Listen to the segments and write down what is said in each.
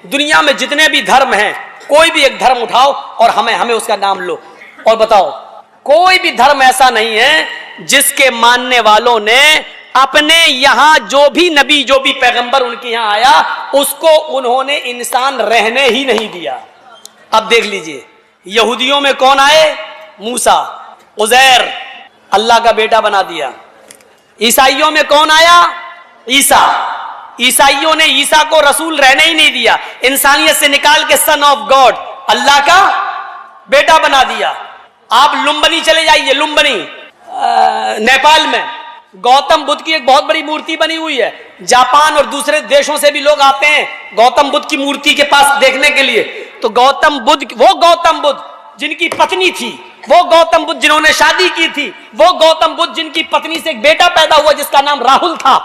दुनिया में जितने भी धर्म हैं, कोई भी एक धर्म उठाओ और हमें उसका नाम लो और बताओ, कोई भी धर्म ऐसा नहीं है जिसके मानने वालों ने अपने यहां जो भी नबी, जो भी पैगंबर उनके यहां आया, उसको उन्होंने इंसान रहने ही नहीं दिया। अब देख लीजिए, यहूदियों में कौन आए? मूसा, उज़ैर अल्लाह का बेटा बना दिया। ईसाइयों में कौन आया? ईसा। ईसाइयों ने ईसा को रसूल रहने ही नहीं दिया, इंसानियत से निकाल के सन ऑफ गॉड, अल्लाह का बेटा बना दिया। आप लुम्बिनी चले जाइए, लुम्बिनी नेपाल में गौतम बुद्ध की एक बहुत बड़ी मूर्ति बनी हुई है। जापान और दूसरे देशों से भी लोग आते हैं गौतम बुद्ध की मूर्ति के पास देखने के लिए। तो गौतम बुद्ध, वो गौतम बुद्ध जिनकी पत्नी थी, वो गौतम बुद्ध जिन्होंने शादी की थी, वो गौतम बुद्ध जिनकी पत्नी से एक बेटा पैदा हुआ जिसका नाम राहुल था,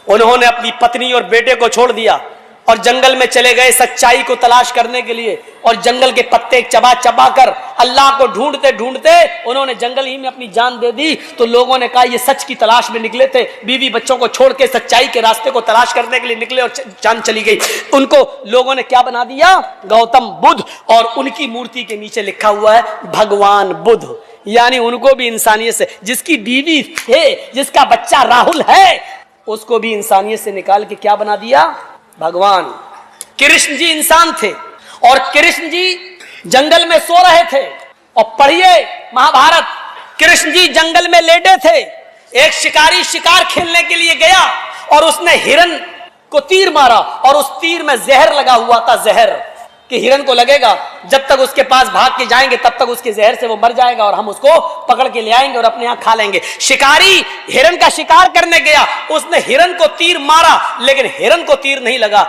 उन्होंने अपनी पत्नी और बेटे को छोड़ दिया और जंगल में चले गए सच्चाई को तलाश करने के लिए। और जंगल के पत्ते चबा चबा कर अल्लाह को ढूंढते ढूंढते उन्होंने जंगल ही में अपनी जान दे दी। तो लोगों ने कहा ये सच की तलाश में निकले थे, बीवी बच्चों को छोड़ के सच्चाई के रास्ते को तलाश करने के लिए निकले और जान चली गई। उनको लोगों ने क्या बना दिया? गौतम बुद्ध। और उनकी मूर्ति के नीचे लिखा हुआ है भगवान बुद्ध, यानी उनको भी इंसानियत से, जिसकी बीवी थे, जिसका बच्चा राहुल है, उसको भी इंसानियत से निकाल के क्या बना दिया? भगवान। कृष्ण जी इंसान थे और कृष्ण जी जंगल में सो रहे थे। और पढ़िए महाभारत, कृष्ण जी जंगल में लेटे थे, एक शिकारी शिकार खेलने के लिए गया और उसने हिरन को तीर मारा और उस तीर में जहर लगा हुआ था, जहर कि हिरन को लगेगा, जब तक उसके पास भाग के जाएंगे तब तक उसके जहर से वो मर जाएगा और हम उसको पकड़ के ले आएंगे और अपने यहाँ खा लेंगे। शिकारी हिरन का शिकार करने गया, उसने हिरन को तीर मारा लेकिन हिरन को तीर नहीं लगा।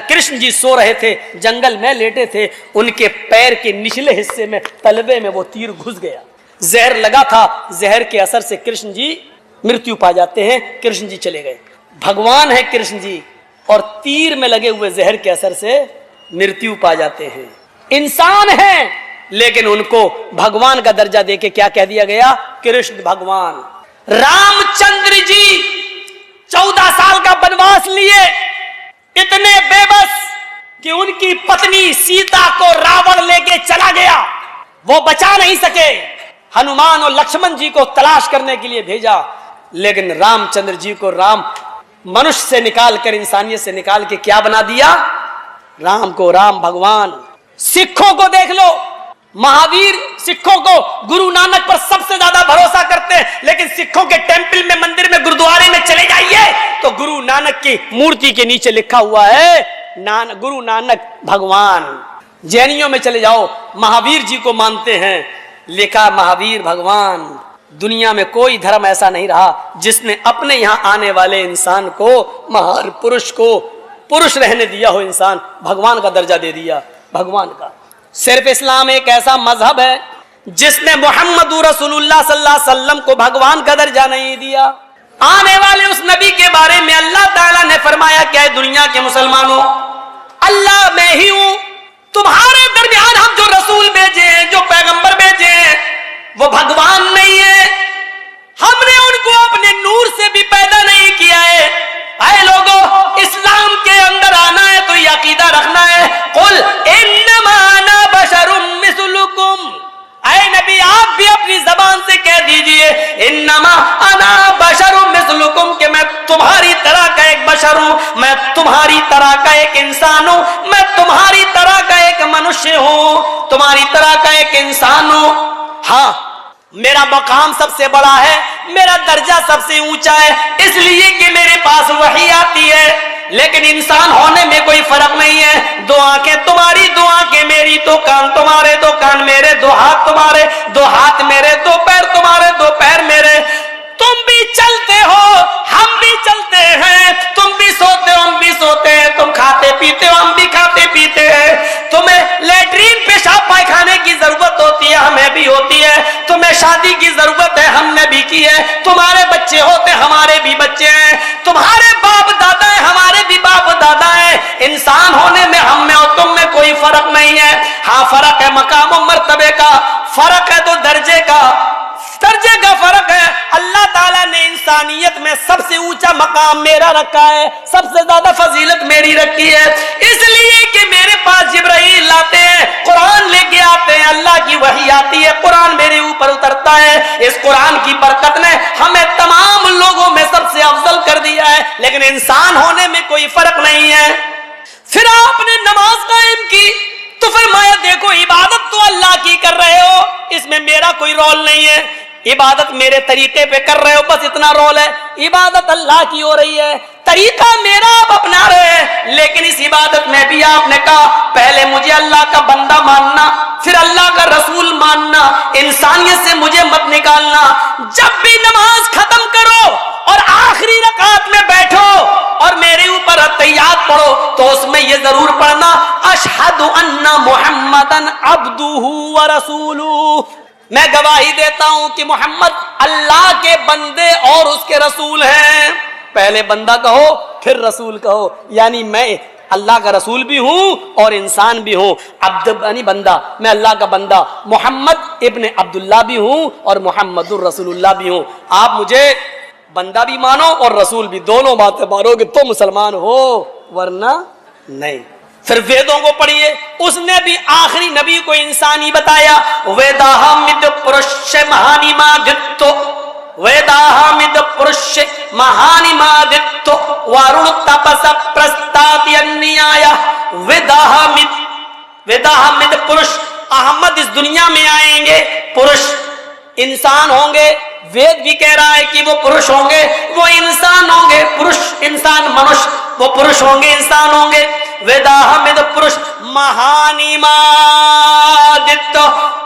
कृष्ण जी सो रहे थे, जंगल में लेटे थे, उनके पैर के निचले हिस्से में तलवे में वो तीर घुस गया, जहर लगा था। जहर के असर से कृष्ण जी मृत्यु पा जाते हैं, कृष्ण जी चले गए। भगवान है कृष्ण जी और तीर में लगे हुए जहर के असर से मृत्यु पा जाते हैं। इंसान हैं लेकिन उनको भगवान का दर्जा देके क्या कह दिया गया? कृष्ण भगवान। रामचंद्र जी 14 साल का वनवास लिए, इतने बेबस कि उनकी पत्नी सीता को रावण लेके चला गया, वो बचा नहीं सके। हनुमान और लक्ष्मण जी को तलाश करने के लिए भेजा, लेकिन रामचंद्र जी को राम मनुष्य से निकालकर, इंसानियत से निकाल के क्या बना दिया? राम को राम भगवान। सिखों को देख लो, महावीर सिखों को गुरु नानक पर सबसे ज्यादा भरोसा करते हैं, लेकिन सिखों के टेंपल में, मंदिर में, गुरुद्वारे में चले जाइए तो गुरु नानक की मूर्ति के नीचे लिखा हुआ है गुरु नानक भगवान। जैनियों में चले जाओ, महावीर जी को मानते हैं, लिखा महावीर भगवान। दुनिया में कोई धर्म ऐसा नहीं रहा जिसने अपने यहां आने वाले इंसान को, महान पुरुष को, पुरुष रहने दिया हो, इंसान भगवान का दर्जा दे दिया, भगवान का। सिर्फ इस्लाम एक ऐसा मजहब है जिसने मोहम्मद रसूलुल्लाह सल्लल्लाहु अलैहि वसल्लम को भगवान का दर्जा नहीं दिया। आने वाले उस नबी के बारे में अल्लाह ताला ने फरमाया, क्या है दुनिया के मुसलमानों, अल्लाह मैं ही हूं, तुम्हारे दरमियान हम जो रसूल भेजे हैं, जो पैगंबर भेजे हैं, वो भगवान नहीं है। हमने उनको अपने नूर से भी पैदा नहीं किया है। आए लोगों, इस्लाम के अंदर आना है तो ये अकीदा रखना है, कुल इन्नमा अना बशरुम मिस्लुकुम। आए नबी, आप भी अपनी जबान से कह दीजिए इन्नमा अना बशरुम मिस्लुकुम, कि मैं तुम्हारी तरह का एक बशर हूं, मैं तुम्हारी तरह का एक इंसान हूं, मैं तुम्हारी तरह का एक मनुष्य हूं, तुम्हारी तरह का एक इंसान हूं। हाँ, मेरा मकाम सबसे बड़ा है, मेरा दर्जा सबसे ऊंचा है, इसलिए कि मेरे पास वही आती है, लेकिन इंसान होने में कोई फर्क नहीं है। दो आंखें तुम्हारी, दो आंखें मेरी, दो कान तुम्हारे, दो कान मेरे, दो हाथ तुम्हारे, दो हाथ मेरे, दो पैर तुम्हारे, दो पैर मेरे। तुम भी चलते हो, हम भी चलते हैं, तुम भी सोते हो, हम भी सोते हैं, तुम खाते पीते हो, हम भी खाते पीते हैं। तुम्हें लैट्रीन पेशाब पायखाने की जरूरत होती है, हमें भी होती है। तुम्हें शादी की जरूरत है, हमने भी की है। तुम्हारे बच्चे होते, हमारे भी बच्चे हैं। तुम्हारे बाप दादा है, हमारे भी बाप दादा है। इंसान होने में हम में और तुम में कोई फर्क नहीं है। हाँ, फर्क है मकाम और मर्तबे का, फर्क है तो दर्जे का फर्क है। अल्लाह ताला ने इंसानियत में सबसे ऊंचा मकाम मेरा रखा है, सबसे ज्यादा फजीलत मेरी रखी है, इसलिए की वही आती है, कुरान मेरे ऊपर उतरता है। इस कुरान की बरकत ने हमें तमाम लोगों में सबसे अफजल कर दिया है, लेकिन इंसान होने में कोई फर्क नहीं है। फिर आपने नमाज कायम की तो फरमाया देखो इबादत तो अल्लाह की कर रहे हो, इसमें मेरा कोई रोल नहीं है, इबादत मेरे तरीके पे कर रहे हो, बस इतना रोल है। इबादत अल्लाह की हो रही है, तरीका मेरा आप अपना रहे हैं, लेकिन इस इबादत में भी आपने कहा पहले मुझे अल्लाह का बंदा मानना, फिर अल्लाह का रसूल मानना, इंसानियत से मुझे मत निकालना। जब भी नमाज खत्म करो और आखिरी रकात में बैठो और मेरे ऊपर तैयात पढ़ो तो उसमें यह जरूर पढ़ना अशहदु अन्ना मुहम्मदन अब्दुहु व रसूलुहु, मैं गवाही देता हूं कि मोहम्मद अल्लाह के बंदे और उसके रसूल हैं। पहले बंदा कहो फिर रसूल कहो, यानी मैं अल्लाह का रसूल भी हूं और इंसान भी हूं। अब्द यानी बंदा, मैं अल्लाह का बंदा, मोहम्मद इब्ने अब्दुल्लाह भी हूं और मोहम्मदुर रसूलुल्लाह भी हूं। आप मुझे बंदा भी मानो और रसूल भी, दोनों बातें मानोगे तो मुसलमान हो, वरना नहीं। फिर वेदों को पढ़िए, उसने भी आखिरी नबी को इंसान ही बताया। वेदाहमिद पुरुष महानिमादित्तो, वेदाहमिद पुरुष महानिमादित्तो वरुण तपस प्रस्तात्यन्याय। वेदाहमिद पुरुष, अहमद इस दुनिया में आएंगे, पुरुष इंसान होंगे। वेद भी कह रहा है कि वो पुरुष होंगे, वो इंसान होंगे, पुरुष इंसान मनुष्य, वो पुरुष होंगे इंसान होंगे। वेदाहमिद पुरुष महानिमादित्य,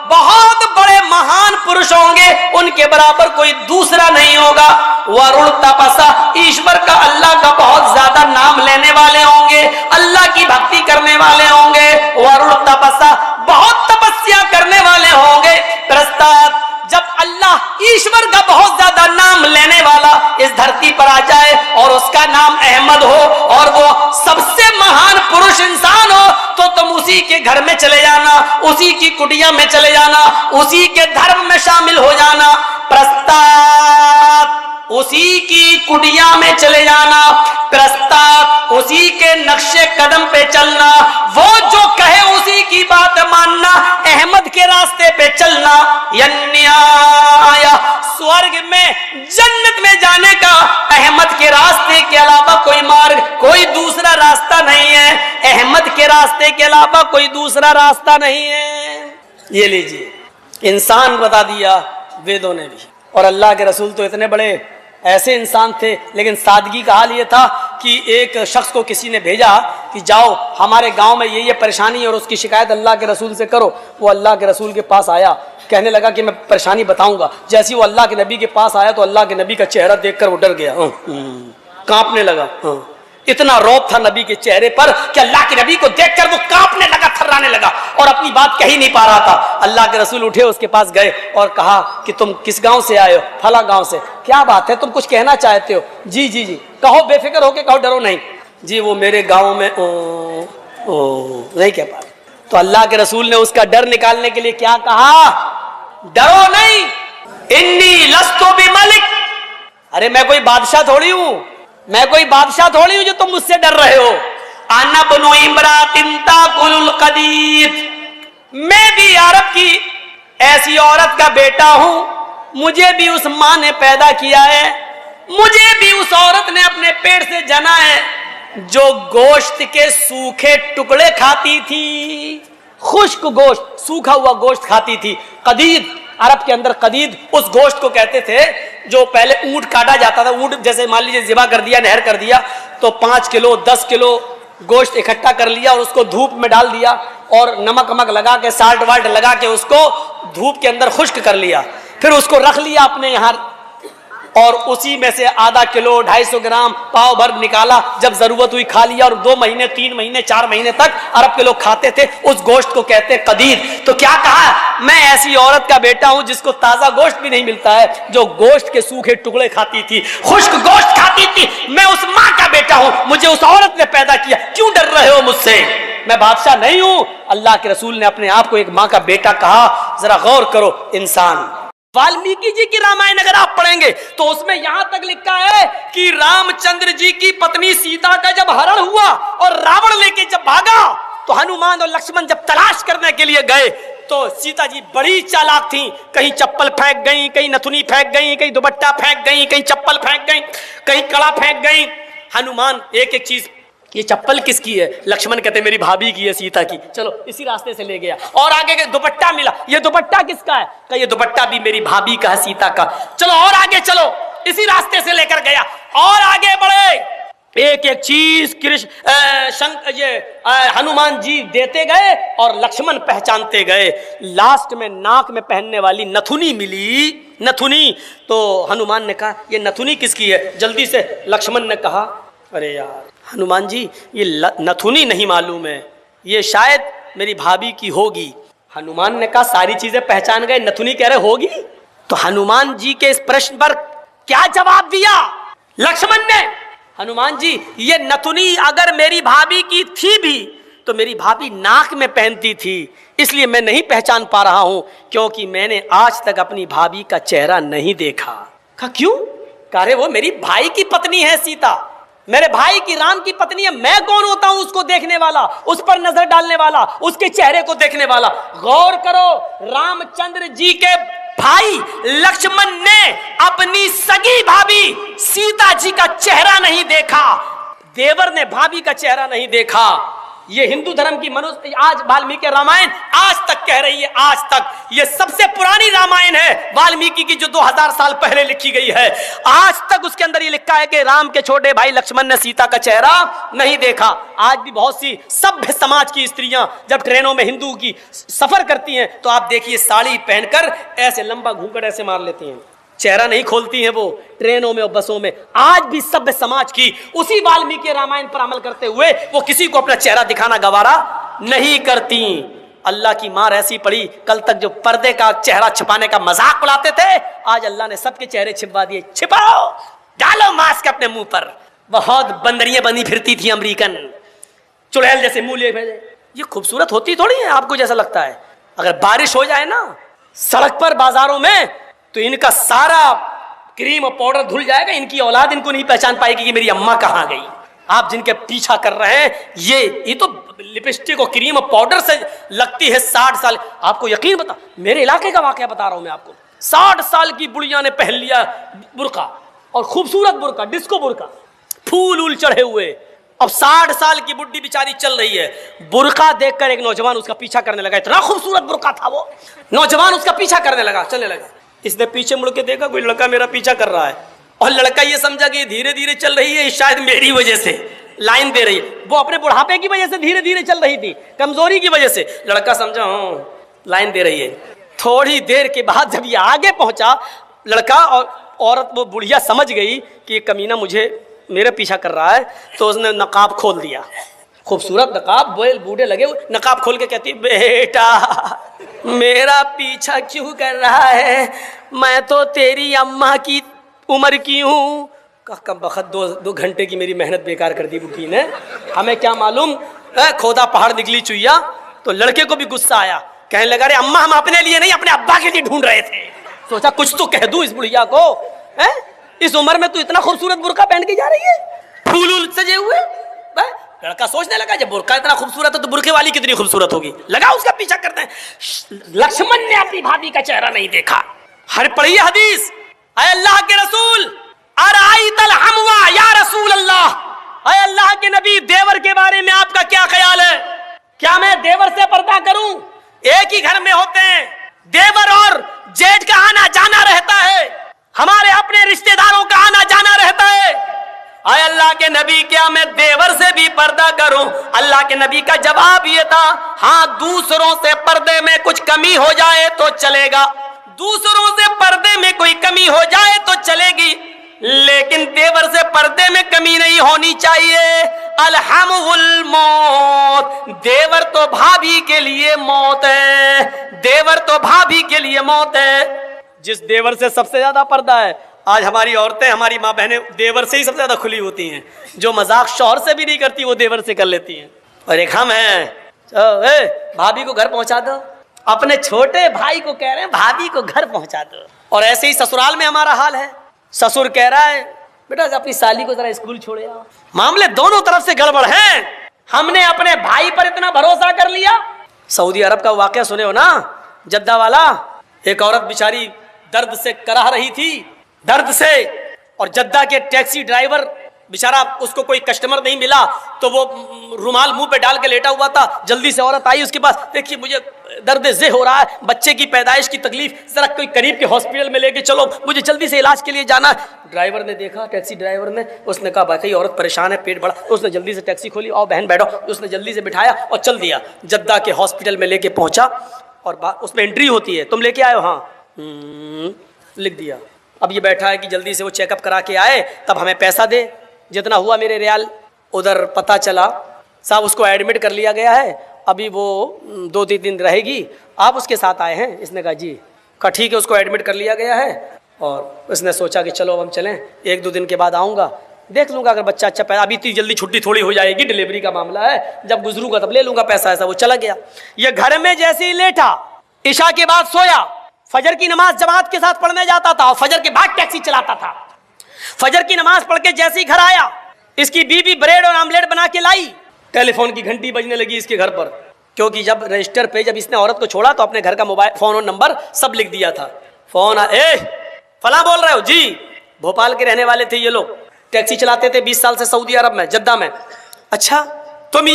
बहुत बड़े महान पुरुष होंगे, उनके बराबर कोई दूसरा नहीं होगा। वरुण तपसा, ईश्वर का अल्लाह का बहुत ज्यादा नाम लेने वाले होंगे, अल्लाह की भक्ति करने वाले होंगे। वरुण तपसा, बहुत तपस्या करने वाले होंगे। प्रस्ताव, जब अल्लाह ईश्वर का बहुत ज्यादा नाम लेने वाला इस धरती पर आ जाए और उसका नाम अहमद हो और वो सबसे महान पुरुष इंसान हो तो तुम उसी के घर में चले जाना, उसी की कुटिया में चले जाना, उसी के धर्म में शामिल हो जाना। प्रस्ताव, उसी की कुटिया में चले जाना, प्रस्ताव उसी के नक्शे कदम पे चलना, वो जो कहे उसी की बात मानना, अहमद के रास्ते पे चलना। यन्याय, स्वर्ग में जन्नत में जाने का अहमद के रास्ते के अलावा कोई मार्ग, कोई दूसरा रास्ता नहीं है। अहमद के रास्ते के अलावा कोई दूसरा रास्ता नहीं है। ये लीजिए, इंसान बता दिया वेदों ने भी, और अल्लाह के रसूल तो इतने बड़े ऐसे इंसान थे, लेकिन सादगी का हाल ये था कि एक शख्स को किसी ने भेजा कि जाओ हमारे गांव में ये परेशानी है और उसकी शिकायत अल्लाह के रसूल से करो। वो अल्लाह के रसूल के पास आया, कहने लगा कि मैं परेशानी बताऊंगा। जैसे वो अल्लाह के नबी के पास आया तो अल्लाह के नबी का चेहरा देखकर वो डर गया, कांपने लगा। इतना रौब था नबी के चेहरे पर कि अल्लाह के नबी को देखकर वो कांपने लगा, थर्राने लगा और अपनी बात कह ही नहीं पा रहा था। अल्लाह के रसूल उठे, उसके पास गए और कहा कि तुम किस गांव से आए हो? फला गांव से। क्या बात है, तुम कुछ कहना चाहते हो? जी जी जी, कहो, बेफिक्र होके कहो, डरो नहीं। जी वो मेरे गांव में नहीं कह पा। तो अल्लाह के रसूल ने उसका डर निकालने के लिए क्या कहा? डरो नहीं, इन्नी लस्तु बिमलिक, अरे मैं कोई बादशाह थोड़ी हूं, मैं कोई बादशाह थोड़ी हूं जो तुम मुझसे डर रहे हो। आना बनु इमरातिन ताकुलुल कदीर, मैं भी अरब की ऐसी औरत का बेटा हूं, मुझे भी उस मां ने पैदा किया है, मुझे भी उस औरत ने अपने पेट से जना है जो गोश्त के सूखे टुकड़े खाती थी, खुश्क गोश्त, सूखा हुआ गोश्त खाती थी। कदीद, अरब के अंदर कदीद उस गोश्त को कहते थे जो पहले ऊंट काटा जाता था। ऊंट जैसे मान लीजिए ज़िबा कर दिया, नहर कर दिया, तो 5 किलो 10 किलो गोश्त इकट्ठा कर लिया और उसको धूप में डाल दिया और नमक वमक लगा के, साल्ट वाल्ट लगा के उसको धूप के अंदर खुश्क कर लिया, फिर उसको रख लिया अपने यहाँ और उसी में से आधा किलो 250 ग्राम पाव भर निकाला, जब जरूरत हुई खा लिया और 2 महीने 3 महीने 4 महीने तक अरब के लोग खाते थे। उस गोश्त को कहते हैं कदीर। तो क्या कहा? मैं ऐसी औरत का बेटा हूं जिसको ताजा गोश्त भी नहीं मिलता है, जो गोश्त के सूखे टुकड़े खाती थी, खुश्क गोश्त खाती थी। मैं उस मां का बेटा हूं, मुझे उस औरत ने पैदा किया, क्यों डर रहे हो मुझसे? मैं बादशाह नहीं हूं। अल्लाह के रसूल ने अपने आप को एक मां का बेटा कहा। जरा गौर करो इंसान। वाल्मीकि जी की रामायण अगर आप पढ़ेंगे तो उसमें यहां तक लिखा है कि रामचंद्र जी की पत्नी सीता का जब हरण हुआ और रावण लेके जब भागा तो हनुमान और लक्ष्मण जब तलाश करने के लिए गए तो सीता जी बड़ी चालाक थी, कहीं चप्पल फेंक गई, कहीं नथुनी फेंक गई, कहीं दुपट्टा फेंक गई, कहीं चप्पल फेंक गई, कहीं कड़ा फेंक गई। हनुमान एक एक चीज, ये चप्पल किसकी है? लक्ष्मण कहते मेरी भाभी की है, सीता की। चलो इसी रास्ते से ले गया। और आगे के दुपट्टा मिला, ये दुपट्टा किसका है? कहा ये दुपट्टा भी मेरी भाभी का है, सीता का। चलो और आगे चलो, इसी रास्ते से लेकर गया। और आगे बढ़े, एक एक चीज हनुमान जी देते गए और लक्ष्मण पहचानते गए। लास्ट में नाक में पहनने वाली नथुनी मिली, नथुनी। तो हनुमान ने कहा ये नथुनी किसकी है? जल्दी से लक्ष्मण ने कहा अरे यार हनुमान जी ये नथुनी नहीं मालूम है, ये शायद मेरी भाभी की होगी। हनुमान ने कहा सारी चीजें पहचान गए, नथुनी कह रहे होगी? तो हनुमान जी के इस प्रश्न पर क्या जवाब दिया लक्ष्मण ने? हनुमान जी ये नथुनी अगर मेरी भाभी की थी भी तो मेरी भाभी नाक में पहनती थी, इसलिए मैं नहीं पहचान पा रहा हूं, क्योंकि मैंने आज तक अपनी भाभी का चेहरा नहीं देखा। कहा क्यों? कह रहे वो मेरी भाई की पत्नी है सीता, मेरे भाई की राम की पत्नी है। मैं कौन होता हूं उसको देखने वाला, उस पर नजर डालने वाला, उसके चेहरे को देखने वाला? गौर करो, रामचंद्र जी के भाई लक्ष्मण ने अपनी सगी भाभी सीता जी का चेहरा नहीं देखा, देवर ने भाभी का चेहरा नहीं देखा। ये हिंदू धर्म की मनुष्य आज वाल्मीकि रामायण आज तक कह रही है, आज तक ये सबसे पुरानी रामायण है वाल्मीकि की, जो 2000 साल पहले लिखी गई है। आज तक उसके अंदर ये लिखा है कि राम के छोटे भाई लक्ष्मण ने सीता का चेहरा नहीं देखा। आज भी बहुत सी सभ्य समाज की स्त्रियां जब ट्रेनों में हिंदू की सफर करती हैं तो आप देखिए साड़ी पहनकर ऐसे लंबा घूंघट ऐसे मार लेती हैं, चेहरा नहीं खोलती हैं वो ट्रेनों में और बसों में। आज भी सभ्य समाज की उसी वाल्मीकि रामायण पर अमल करते हुए वो किसी को अपना चेहरा दिखाना गवारा नहीं करती। अल्लाह की मार ऐसी पड़ी, कल तक जो पर्दे का चेहरा छिपाने का मजाक उड़ाते थे, आज अल्लाह ने सबके चेहरे छिपवा दिए। छिपाओ, डालो मास्क अपने मुंह पर। बहुत बंदरियां बनी फिरती थी अमेरिकन, चुड़ैल जैसे मुंह लिए भेजे। ये खूबसूरत होती थोड़ी है आपको जैसा लगता है। अगर बारिश हो जाए ना सड़क पर बाजारों में तो इनका सारा क्रीम और पाउडर धुल जाएगा, इनकी औलाद इनको नहीं पहचान पाएगी कि मेरी अम्मा कहां गई। आप जिनके पीछा कर रहे हैं ये तो लिपस्टिक और क्रीम और पाउडर से लगती है 60 साल। आपको यकीन बता, मेरे इलाके का वाकया बता रहा हूं मैं आपको। 60 साल की बुढ़िया ने पहन लिया बुर्का, और खूबसूरत बुर्का, डिस्को बुर्का, फूल उल चढ़े हुए। अब 60 साल की बुढ़ी बेचारी चल रही है, बुर्का देखकर एक नौजवान उसका पीछा करने लगा। इतना खूबसूरत बुर्का था वो, नौजवान उसका पीछा करने लगा, चलने लगा। इसने पीछे मुड़ के देखा कोई लड़का मेरा पीछा कर रहा है, और लड़का ये समझा कि धीरे धीरे चल रही है, शायद मेरी वजह से लाइन दे रही है। वो अपने बुढ़ापे की वजह से धीरे धीरे चल रही थी, कमजोरी की वजह से। लड़का समझा हाँ लाइन दे रही है। थोड़ी देर के बाद जब ये आगे पहुंचा, लड़का और औरत, वो बुढ़िया समझ गई कि ये कमीना मेरे पीछा कर रहा है, तो उसने नकाब खोल दिया। खूबसूरत नकाब, बूढ़े लगे, नकाब खोल के कहती बेटा मेरा पीछा क्यों कर रहा है, मैं तो तेरी अम्मा की उम्र की हूँ। कम बखत 2 घंटे की मेरी मेहनत बेकार कर दी बुढ़ी ने, हमें क्या मालूम खोदा पहाड़ निकली चुईया। तो लड़के को भी गुस्सा आया, कहने लगा अरे अम्मा हम अपने लिए नहीं अपने अब्बा के लिए ढूंढ रहे थे। सोचा कुछ तो कह दूं इस बुढ़िया को, इस उम्र में तू इतना खूबसूरत बुर्का पहन के जा रही है, फूल सजे हुए। लड़का सोचने लगा जब बुर्का इतना खूबसूरत है तो बुर्के वाली कितनी खूबसूरत होगी, लगा उसका पीछा करते हैं। लक्ष्मण ने अपनी भाभी का चेहरा नहीं देखा। हर पढ़िए हदीस, अय अल्लाह के रसूल अराइतल हमवा या रसूल अल्लाह, अय अल्लाह के नबी देवर के बारे में आपका क्या ख्याल है? क्या मैं देवर से पर्दा करूं? एक ही घर में होते हैं, देवर और जेठ का आना जाना रहता है, हमारे अपने रिश्तेदारों का आना जाना रहता है। आय अल्लाह के नबी क्या मैं देवर से भी पर्दा करूं? अल्लाह के नबी का जवाब ये था, हाँ दूसरों से पर्दे में कुछ कमी हो जाए तो चलेगा, दूसरों से पर्दे में कोई कमी हो जाए तो चलेगी, लेकिन देवर से पर्दे में कमी नहीं होनी चाहिए। अलहमुल मौत, देवर तो भाभी के लिए मौत है, देवर तो भाभी के लिए मौत है। जिस देवर से सबसे ज्यादा पर्दा है, आज हमारी औरतें, हमारी माँ बहनें देवर से ही सबसे ज्यादा खुली होती हैं। जो मजाक शौहर से भी नहीं करती वो देवर से कर लेती हैं। और एक हम हैं, भाभी को घर पहुंचा दो, अपने छोटे भाई को कह रहे हैं भाभी को घर पहुंचा दो। और ऐसे ही ससुराल में हमारा हाल है, ससुर कह रहा है बेटा अपनी साली को जरा स्कूल छोड़े आओ। मामले दोनों तरफ से गड़बड़ हैं। हमने अपने भाई पर इतना भरोसा कर लिया, सऊदी अरब का वाकया सुने हो ना, जद्दा वाला। एक औरत बेचारी दर्द से कराह रही थी, दर्द से, और जद्दा के टैक्सी ड्राइवर बेचारा, उसको कोई कस्टमर नहीं मिला तो वो रुमाल मुंह पे डाल के लेटा हुआ था। जल्दी से औरत आई उसके पास, देखिए मुझे दर्द से हो रहा है, बच्चे की पैदाइश की तकलीफ, जरा कोई करीब के हॉस्पिटल में लेके चलो, मुझे जल्दी से इलाज के लिए जाना है। ड्राइवर ने देखा, टैक्सी ड्राइवर ने, उसने कहा भाई औरत परेशान है, पेट बड़ा, तो उसने जल्दी से टैक्सी खोली, और बहन बैठो, उसने जल्दी से बिठाया और चल दिया, जद्दा के हॉस्पिटल में लेके पहुंचा। और उसमें एंट्री होती है, तुम लेके आए हो, हाँ, लिख दिया। अब ये बैठा है कि जल्दी से वो चेकअप करा के आए, तब हमें पैसा दे, जितना हुआ मेरे रियाल। उधर पता चला साहब उसको एडमिट कर लिया गया है, अभी वो 2-3 दिन रहेगी, आप उसके साथ आए हैं। इसने कहा जी। कहा ठीक है, उसको एडमिट कर लिया गया है। और उसने सोचा कि चलो हम चलें, 1-2 दिन के बाद आऊँगा, देख लूँगा अगर बच्चा अच्छा पैदा, अभी इतनी जल्दी छुट्टी थोड़ी हो जाएगी, डिलीवरी का मामला है, जब गुजरूंगा तब ले लूँगा पैसा। ऐसा वो चला गया। ये घर में जैसे ही लेटा, इशा के बाद सोया, फजर की नमाज जमात के साथ पढ़ने जाता था और फजर के बाद टैक्सी चलाता था। फजर की नमाज पढ़ के जैसे ही घर आया, इसकी बीवी ब्रेड और आमलेट बना के लाई, टेलीफोन की घंटी बजने लगी इसके घर पर, क्योंकि जब रजिस्टर पे जब इसने औरत को छोड़ा तो अपने घर का मोबाइल फोन और नंबर सब लिख दिया था। फोन फला बोल रहे हो जी, भोपाल के रहने वाले थे ये लोग, टैक्सी चलाते थे 20 साल से सऊदी अरब में, जद्दा में। अच्छा तुम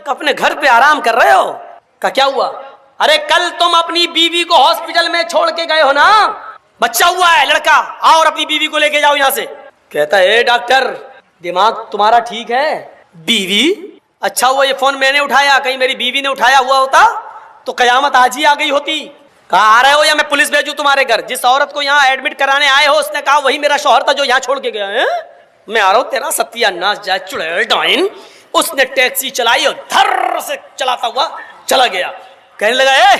अपने घर पे आराम कर रहे हो? का क्या हुआ? अरे कल तुम अपनी बीवी को हॉस्पिटल में छोड़ के गए हो ना, बच्चा हुआ है लड़का, आओ और अपनी बीवी को लेके जाओ यहाँ से। कहता है डॉक्टर दिमाग तुम्हारा ठीक है? बीवी? अच्छा हुआ ये फोन मैंने उठाया, कहीं मेरी बीवी ने उठाया हुआ होता तो कयामत आज ही आ गई होती। कहा आ रहे हो या मैं पुलिस भेजूं तुम्हारे घर? जिस औरत को यहाँ एडमिट कराने आए हो उसने कहा वही मेरा शौहर था जो यहाँ छोड़ के गया है। मैं आ रहा हूँ, तेरा सत्यानाश जाए चुड़ैल डाइन। उसने टैक्सी चलाई और धर से चलाता हुआ चला गया। कहने लगा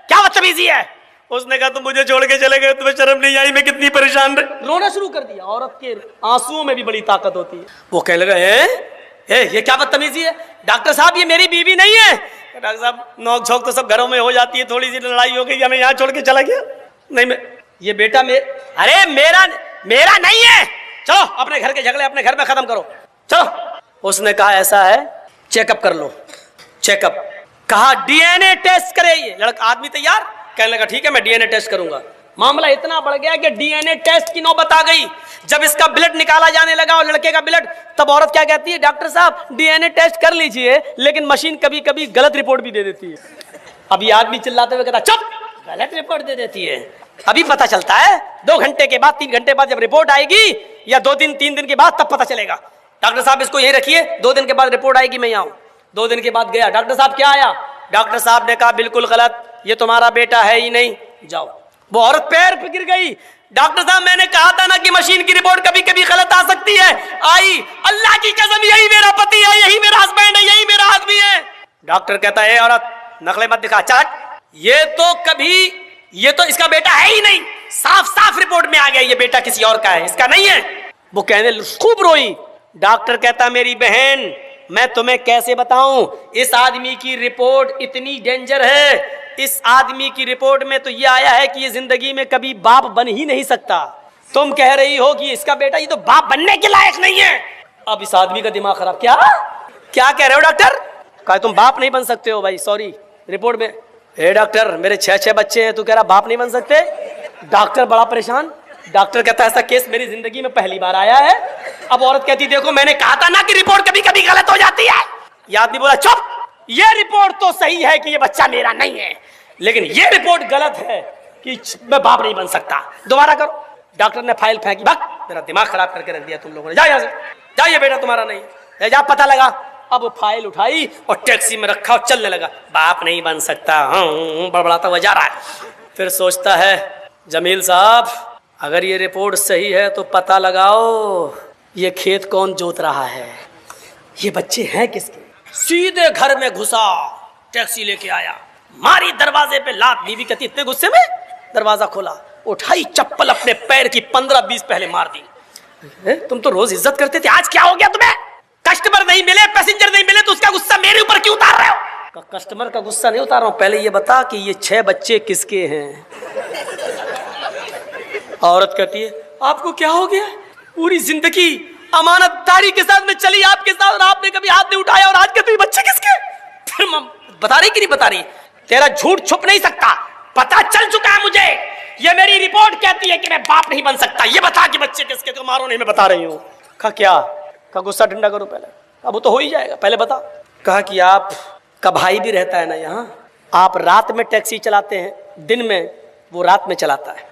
क्या बदतमीजी है? उसने कहा तुम मुझे छोड़ के चले गए, तुम्हें शर्म नहीं आई? मैं कितनी परेशान रही। रोना शुरू कर दिया। औरत के आंसुओं में भी बड़ी ताकत होती है। वो कहने लगा ये क्या बदतमीजी है? डॉक्टर साहब ये मेरी बीवी नहीं है। डॉक्टर साहब नोक झोंक तो सब घरों में हो जाती है, थोड़ी सी लड़ाई हो गई, हमें यहाँ छोड़ के चला गया। नहीं मैं ये बेटा अरे मेरा नहीं है, चलो अपने घर के झगड़े अपने घर में खत्म करो, चलो। उसने कहा ऐसा है चेकअप कर लो। चेकअप कहा डीएनए टेस्ट करे। ये लड़का आदमी तैयार, कहने लगा ठीक है मैं डीएनए टेस्ट करूंगा। मामला इतना बढ़ गया कि डीएनए टेस्ट की नौबत आ गई। जब इसका ब्लड निकाला जाने लगा और लड़के का ब्लड, तब औरत क्या कहती है? डॉक्टर साहब डीएनए टेस्ट कर लीजिए, लेकिन मशीन कभी कभी गलत रिपोर्ट भी दे देती है। अभी आदमी चिल्लाते हुए कहता चुप, गलत रिपोर्ट दे देती है। अभी पता चलता है 2 घंटे के बाद, 3 घंटे बाद जब रिपोर्ट आएगी, या 2 दिन 3 दिन के बाद, तब पता चलेगा। डॉक्टर साहब इसको यही रखिए, 2 दिन के बाद रिपोर्ट आएगी, मैं यहाँ हूँ। 2 दिन के बाद गया, डॉक्टर साहब क्या आया? डॉक्टर साहब ने कहा बिल्कुल गलत, ये तुम्हारा बेटा है ही नहीं, जाओ। वो औरत पैर पे गिर गई। डॉक्टर साहब मैंने कहा था ना कि मशीन की रिपोर्ट कभी कभी गलत आ सकती है। आई, अल्लाह की कसम यही मेरा पति है, यही मेरा हस्बैंड है, यही मेरा आदमी है। डॉक्टर कहता है औरत नकले मत दिखा, चाट। ये तो इसका बेटा है ही नहीं, साफ साफ रिपोर्ट में आ गया ये बेटा किसी और का है, इसका नहीं है। वो कहने खूब रोई। डॉक्टर कहता मेरी बहन मैं तुम्हें कैसे बताऊं, इस आदमी की रिपोर्ट इतनी डेंजर है। इस आदमी की रिपोर्ट में तो ये आया है कि ये जिंदगी में कभी बाप बन ही नहीं सकता। तुम कह रही हो कि इसका बेटा ये तो बाप बनने के लायक नहीं है। अब इस आदमी का दिमाग खराब। क्या कह रहे हो डॉक्टर? कहा तुम बाप नहीं बन सकते हो। भाई सॉरी, रिपोर्ट में डॉक्टर मेरे 6 बच्चे हैं, तू कह रहा बाप नहीं बन सकते? डॉक्टर बड़ा परेशान। डॉक्टर कहता है ऐसा केस मेरी जिंदगी में पहली बार आया है। अब औरत कहती देखो मैंने कहा था ना कि रिपोर्ट कभी कभी गलत हो जाती है। ये आदमी बोला चुप, ये रिपोर्ट तो सही है कि ये बच्चा मेरा नहीं है, लेकिन ये रिपोर्ट गलत है कि मैं बाप नहीं बन सकता। दोबारा करो। डॉक्टर ने फाइल फेंकी। भाग, मेरा दिमाग खराब करके रख दिया तुम लोगों ने, जा यहाँ से, जाइए बेटा तुम्हारा नहीं है, जा पता लगा। अब वो फाइल उठाई और टैक्सी में रखा और चलने लगा। बाप नहीं बन सकता, बड़बड़ाता हुआ जा रहा है। फिर सोचता है जमील साहब अगर ये रिपोर्ट सही है तो पता लगाओ ये खेत कौन जोत रहा है, ये बच्चे हैं किसके। सीधे घर में घुसा, टैक्सी लेके आया, मारी दरवाजे पे लात। बीवी कहती इतने गुस्से में दरवाजा खोला, उठाई चप्पल अपने पैर की 15-20 पहले मार दी। तुम तो रोज इज्जत करते थे, आज क्या हो गया तुम्हें? कस्टमर नहीं मिले, पैसेंजर नहीं मिले तो उसका गुस्सा मेरे ऊपर क्यों उतार रहे हो? कस्टमर का गुस्सा नहीं उतार रहा हूं, पहले ये बता कि ये 6 बच्चे किसके हैं। औरत कहती है आपको क्या हो गया? पूरी जिंदगी अमानतदारी के साथ में चली आपके साथ और आपने कभी हाथ नहीं उठाया और आज कहते बच्चे किसके? फिर बता रही कि नहीं बता रही? तेरा झूठ छुप नहीं सकता, पता चल चुका है मुझे। ये मेरी रिपोर्ट कहती है कि मैं बाप नहीं बन सकता। ये बता कि बच्चे किसके, तो मारो नहीं, मैं बता रही हूँ। कहा क्या? कहा गुस्सा ठंडा करो पहले। अब वो तो हो ही जाएगा, पहले बता। कहा कि आप का भाई भी रहता है ना यहाँ, आप रात में टैक्सी चलाते हैं, दिन में वो रात में चलाता है।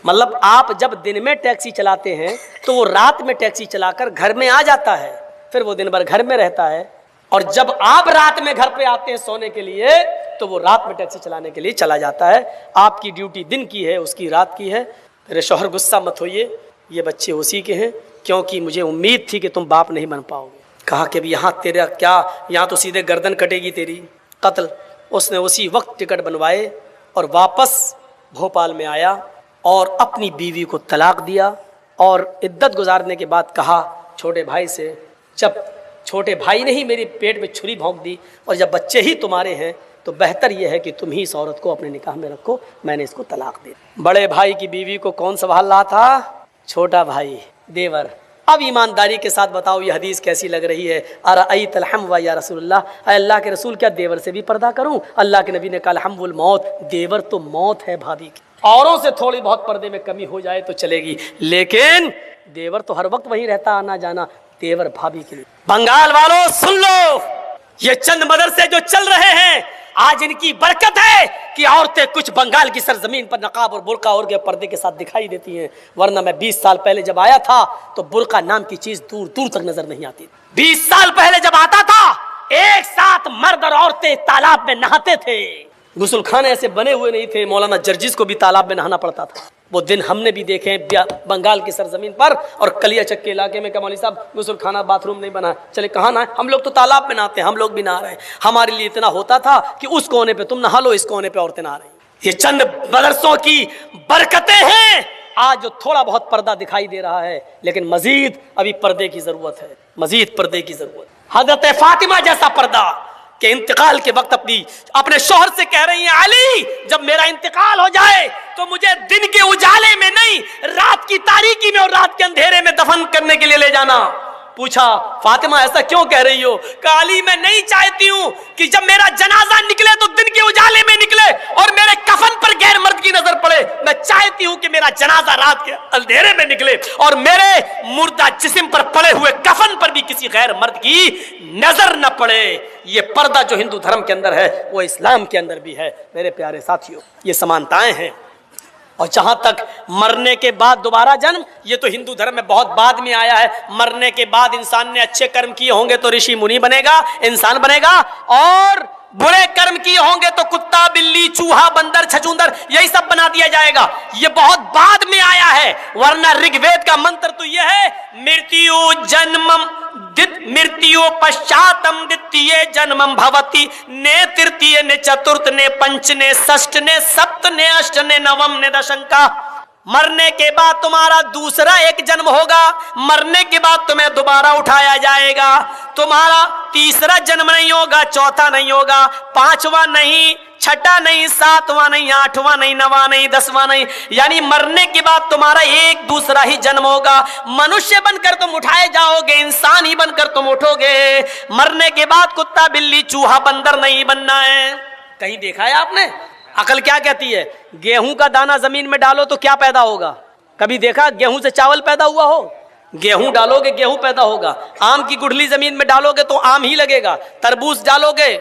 मतलब आप जब दिन में टैक्सी चलाते हैं तो वो रात में टैक्सी चलाकर घर में आ जाता है, फिर वो दिन भर घर में रहता है, और जब आप रात में घर पे आते हैं सोने के लिए तो वो रात में टैक्सी चलाने के लिए चला जाता है। आपकी ड्यूटी दिन की है, उसकी रात की है। मेरे शौहर गुस्सा मत होइए, ये बच्चे उसी के हैं, क्योंकि मुझे उम्मीद थी कि तुम बाप नहीं बन पाओगे। कहा कि अभी यहाँ तेरा क्या, यहाँ तो सीधे गर्दन कटेगी तेरी, कत्ल। उसने उसी वक्त टिकट बनवाए और वापस भोपाल में आया और अपनी बीवी को तलाक दिया। और इद्दत गुजारने के बाद कहा छोटे भाई से, जब छोटे भाई ने ही मेरी पेट में छुरी भोंक दी और जब बच्चे ही तुम्हारे हैं तो बेहतर यह है कि तुम ही इस औरत को अपने निकाह में रखो, मैंने इसको तलाक दे। बड़े भाई की बीवी को कौन संभाल रहा था? छोटा भाई, देवर। अब ईमानदारी के साथ बताओ ये हदीस कैसी लग रही है? अरअयतल हम्व या रसूलल्लाह, अल्लाह के रसूल क्या देवर से भी पर्दा करूं? अल्लाह के नबी ने कहा हम्वुल मौत, देवर तो मौत है भाभी की। औरों से थोड़ी बहुत पर्दे में कमी हो जाए तो चलेगी, लेकिन देवर तो हर वक्त वहीं रहता, आना जाना। देवर भाभी के लिए। बंगाल वालों सुन लो, ये चंद मदरसे जो चल रहे हैं आज इनकी बरकत है कि औरतें कुछ बंगाल की सरजमीन पर नकाब और बुर्का और के पर्दे के साथ दिखाई देती हैं, वरना मैं 20 साल पहले जब आया था तो बुर्का नाम की चीज दूर दूर तक नजर नहीं आती। 20 साल पहले जब आता था एक साथ मर्द और औरतें तालाब में नहाते थे। गुस्ल खाने ऐसे बने हुए नहीं थे, मौलाना जर्जिस को भी तालाब में नहाना पड़ता था। वो दिन हमने भी देखे बंगाल की सरजमीन पर और कलिया चक्के इलाके में। कमौली साहब गुस्ल खाना बाथरूम नहीं बना, चले कहाँ ना, हम लोग तो तालाब में नहाते हैं, हम लोग भी नहा रहे हैं। हमारे लिए इतना होता था कि उस कोने पे तुम नहा लो, इस कोने पे औरतें नहा रही। ये चंद मदरसों की बरकतें हैं आज जो थोड़ा बहुत पर्दा दिखाई दे रहा है, लेकिन मजीद अभी पर्दे की जरूरत है, मजीद पर्दे की जरूरत। हजरत फातिमा जैसा पर्दा के इंतकाल के वक्त अपने शौहर से कह रही हैं, अली जब मेरा इंतकाल हो जाए तो मुझे दिन के उजाले में नहीं, रात की तारीकी में और रात के अंधेरे में दफन करने के लिए ले जाना। पूछा फातिमा ऐसा क्यों कह रही हो? कहा अली मैं नहीं चाहती हूं कि जब मेरा जनाजा निकले तो दिन के उजाले में निकले और मेरे कफन पर गैर मर्द की नजर पड़े। मैं चाहती हूं कि मेरा जनाजा रात के अंधेरे में निकले और मेरे मुर्दा जिस्म पर पड़े हुए कफन पर भी किसी गैर मर्द की नजर न पड़े। ये पर्दा जो हिंदू धर्म के अंदर है वो इस्लाम के अंदर भी है। मेरे प्यारे साथियों, ये समानताएं हैं। और जहां तक मरने के बाद दोबारा जन्म, ये तो हिंदू धर्म में बहुत बाद में आया है। मरने के बाद इंसान ने अच्छे कर्म किए होंगे तो ऋषि मुनि बनेगा, इंसान बनेगा, और बुरे कर्म किए होंगे तो कुत्ता, बिल्ली, चूहा, बंदर, छछूंदर, यही सब बना दिया जाएगा। ये बहुत बाद में आया है, वरना ऋग्वेद का मंत्र तो यह है, मृत्यु जन्मम मृत्यु पश्चातम द्वितीय जन्मम भवति, ने तृतीय ने चतुर्थ ने पंच ने षष्ठ ने सप्त ने अष्ट ने नवम ने दशम का। मरने के बाद तुम्हारा दूसरा एक जन्म होगा, मरने के बाद तुम्हें दोबारा उठाया जाएगा। तुम्हारा तीसरा जन्म नहीं होगा, चौथा नहीं होगा, पांचवा नहीं, छठा नहीं, सातवां नहीं, आठवां नहीं, नवा नहीं, दसवां नहीं, यानी मरने के बाद तुम्हारा एक दूसरा ही जन्म होगा। मनुष्य बनकर तुम उठाए जाओगे, इंसान ही बनकर तुम उठोगे। मरने के बाद कुत्ता, बिल्ली, चूहा, बंदर नहीं बनना है। कहीं देखा है आपने? अकल क्या कहती है? गेहूं का दाना जमीन में डालो तो क्या पैदा होगा? कभी देखा गेहूं से चावल पैदा हुआ हो? गेहूं डालोगे गेहूं पैदा होगा। आम की गुठली जमीन में डालोगे तो आम ही लगेगा। तरबूज डालोगे,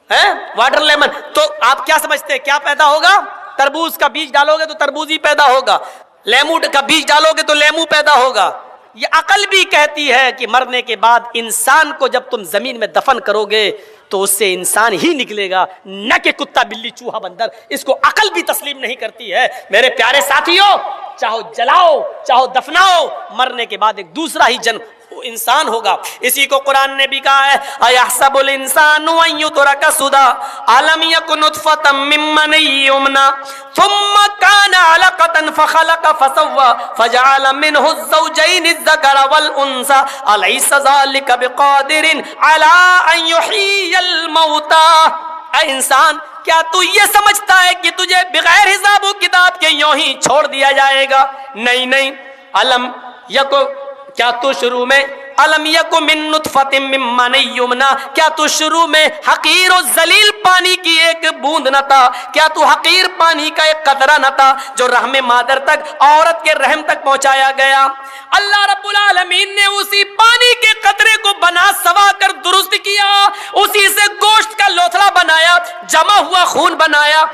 हैं, वाटर लेमन, तो आप क्या समझते हैं क्या पैदा होगा? तरबूज का बीज डालोगे तो तरबूज ही पैदा होगा। लेमू का बीज डालोगे तो लेमू पैदा होगा। ये अकल भी कहती है कि मरने के बाद इंसान को जब तुम जमीन में दफन करोगे तो उससे इंसान ही निकलेगा, न कि कुत्ता, बिल्ली, चूहा, बंदर। इसको अकल भी तस्लीम नहीं करती है। मेरे प्यारे साथियों, चाहो जलाओ चाहो दफनाओ, मरने के बाद एक दूसरा ही जन्म इंसान होगा। इसी को कुरान ने भी कहा है, अयहसबुल इंसानु अन युतरका सुदा अलम यकुन नुतफतम मिन मनी युमना थुम्मा काना अलकतन फखलक फसव्वा फजअल मिनहु ज़ौजैन अज़्ज़करा वल उन्सा अलैसा ज़ालिका बिक़ादिरिन अला अन युहियल मौता। ऐ इंसान, क्या तू ये समझता है कि तुझे बगैर हिसाब किताब के यूं ही छोड़ दिया जाएगा? नहीं नहीं। अलम यको, क्या तू शुरू में अलम यकु मिन नुतफतिन मिन मनी युमना, क्या तू शुरू में हकीर और जलील पानी की एक बूंद न था? क्या तू हकीर पानी का एक कतरा न था जो रहम मादर तक, औरत के रहम तक पहुंचाया गया? अल्लाह रब्बुल आलमीन ने उसी पानी के कतरे को बना सवा कर दुरुस्त किया, उसी से गोश्त का लोथड़ा बनाया, जमा हुआ खून बनाया,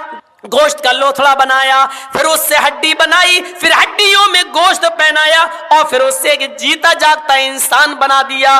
गोश्त का लोथड़ा बनाया, फिर उससे हड्डी बनाई, फिर हड्डियों में गोश्त पहनाया और फिर उससे एक जीता जागता इंसान बना दिया।